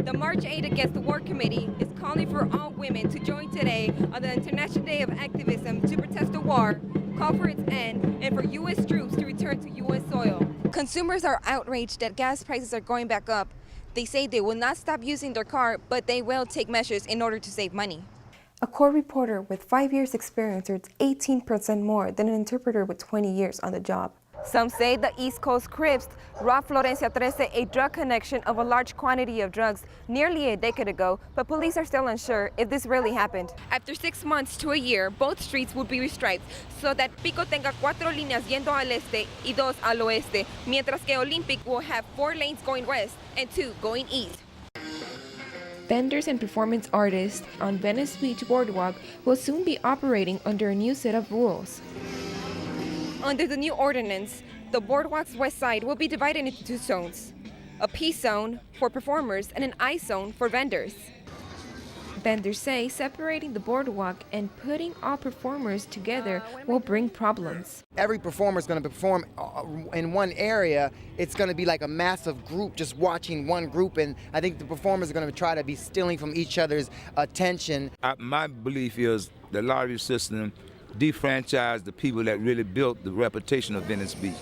The March 8 Against the War Committee is calling for all women to join today on the International Day of Activism to protest the war, call for its end, and for U.S. troops to return to U.S. soil. Consumers are outraged that gas prices are going back up. They say they will not stop using their car, but they will take measures in order to save money. A court reporter with 5 years experience earns 18% more than an interpreter with 20 years on the job. Some say the East Coast Crips robbed Florencia 13 a drug connection of a large quantity of drugs nearly a decade ago, but police are still unsure if this really happened. After 6 months to a year, both streets would be restriped so that Pico tenga 4 líneas yendo al este y 2 al oeste, mientras que Olympic will have 4 lanes going west and 2 going east. Vendors and performance artists on Venice Beach Boardwalk will soon be operating under a new set of rules. Under the new ordinance, the boardwalk's west side will be divided into 2 zones, a P zone for performers and an I zone for vendors. Vendors say separating the boardwalk and putting all performers together will bring problems. Every performer is going to perform in one area. It's going to be like a massive group just watching one group, and I think the performers are going to try to be stealing from each other's attention. My belief is the lottery system defranchised the people that really built the reputation of Venice Beach.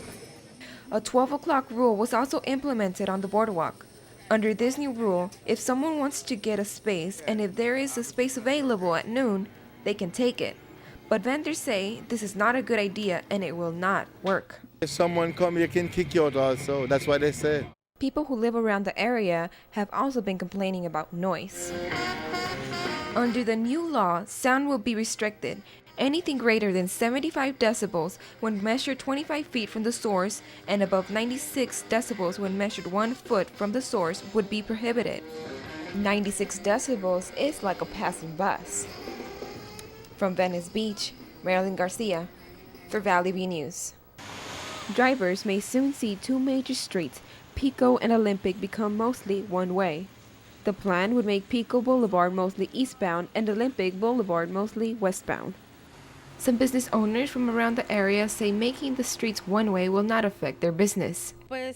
A 12 o'clock rule was also implemented on the boardwalk. Under this new rule, if someone wants to get a space and if there is a space available at noon, they can take it. But vendors say this is not a good idea and it will not work. If someone come, you can kick you out also. That's what they say. People who live around the area have also been complaining about noise. Under the new law, sound will be restricted. Anything greater than 75 decibels when measured 25 feet from the source and above 96 decibels when measured 1 foot from the source would be prohibited. 96 decibels is like a passing bus. From Venice Beach, Marilyn Garcia for Valley View News. Drivers may soon see 2 major streets, Pico and Olympic, become mostly one-way. The plan would make Pico Boulevard mostly eastbound and Olympic Boulevard mostly westbound. Some business owners from around the area say making the streets one-way will not affect their business. I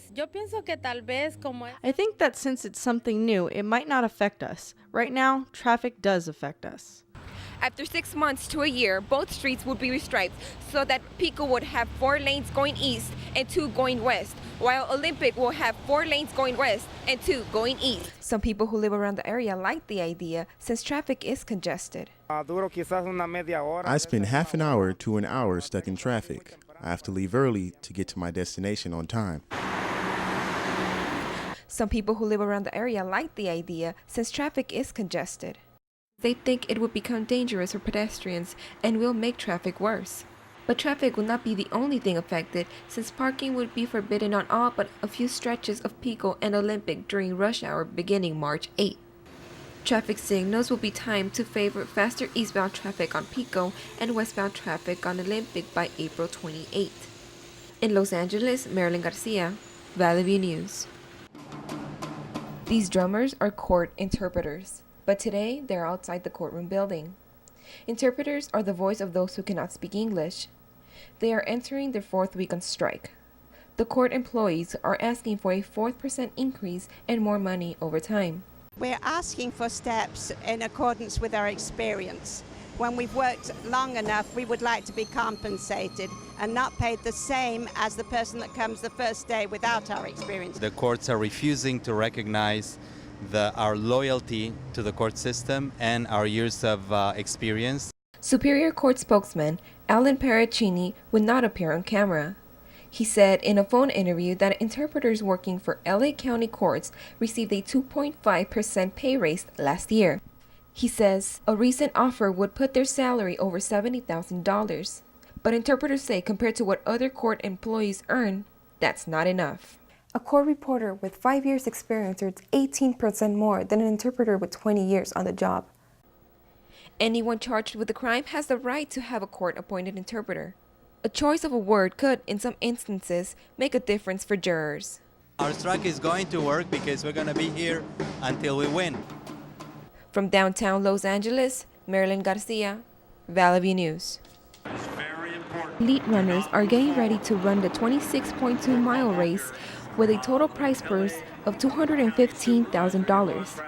think that since it's something new, it might not affect us. Right now, traffic does affect us. After 6 months to a year, both streets would be restriped so that Pico would have 4 lanes going east and 2 going west, while Olympic will have 4 lanes going west and 2 going east. Some people who live around the area like the idea since traffic is congested. I spend half an hour to an hour stuck in traffic. I have to leave early to get to my destination on time. Some people who live around the area like the idea since traffic is congested. They think it would become dangerous for pedestrians and will make traffic worse. But traffic will not be the only thing affected, since parking would be forbidden on all but a few stretches of Pico and Olympic during rush hour beginning March 8. Traffic signals will be timed to favor faster eastbound traffic on Pico and westbound traffic on Olympic by April 28. In Los Angeles, Marilyn Garcia, Valley View News. These drummers are court interpreters, but today they're outside the courtroom building. Interpreters are the voice of those who cannot speak English. They are entering their 4th week on strike. The court employees are asking for a 4% increase and more money over time. We're asking for steps in accordance with our experience. When we've worked long enough, we would like to be compensated and not paid the same as the person that comes the first day without our experience. The courts are refusing to recognize our loyalty to the court system and our years of experience. Superior Court spokesman Alan Paracchini would not appear on camera. He said in a phone interview that interpreters working for LA County courts received a 2.5% pay raise last year. He says a recent offer would put their salary over $70,000. But interpreters say compared to what other court employees earn, that's not enough. A court reporter with 5 years experience earns 18% more than an interpreter with 20 years on the job. Anyone charged with a crime has the right to have a court-appointed interpreter. A choice of a word could, in some instances, make a difference for jurors. Our strike is going to work because we're going to be here until we win. From downtown Los Angeles, Marilyn Garcia, Valley View News. Elite runners are getting ready to run the 26.2-mile race with a total prize purse of $215,000.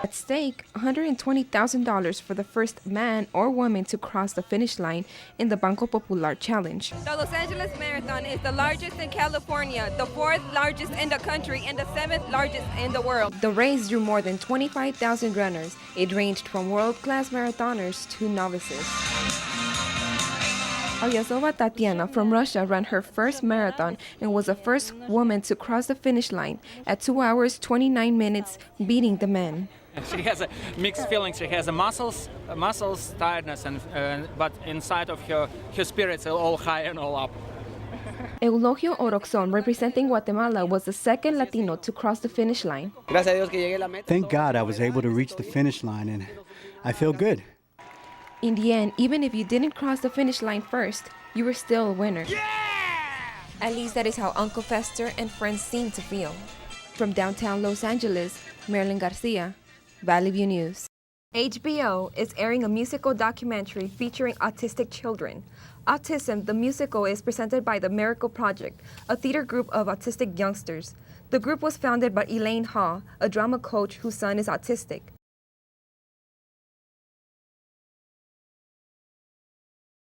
At stake, $120,000 for the first man or woman to cross the finish line in the Banco Popular Challenge. The Los Angeles Marathon is the largest in California, the 4th largest in the country, and the 7th largest in the world. The race drew more than 25,000 runners. It ranged from world-class marathoners to novices. Aryazova Tatiana from Russia ran her first marathon and was the first woman to cross the finish line at 2 hours 29 minutes, beating the men. She has a mixed feelings. She has a muscles tiredness, but inside of her spirits are all high and all up. Eulogio Oroxon, representing Guatemala, was the second Latino to cross the finish line. Thank God I was able to reach the finish line, and I feel good. In the end, even if you didn't cross the finish line first, you were still a winner. Yeah! At least that is how Uncle Fester and friends seem to feel. From downtown Los Angeles, Marilyn Garcia, Valley View News. HBO is airing a musical documentary featuring autistic children. Autism, the musical, is presented by the Miracle Project, a theater group of autistic youngsters. The group was founded by Elaine Hall, a drama coach whose son is autistic.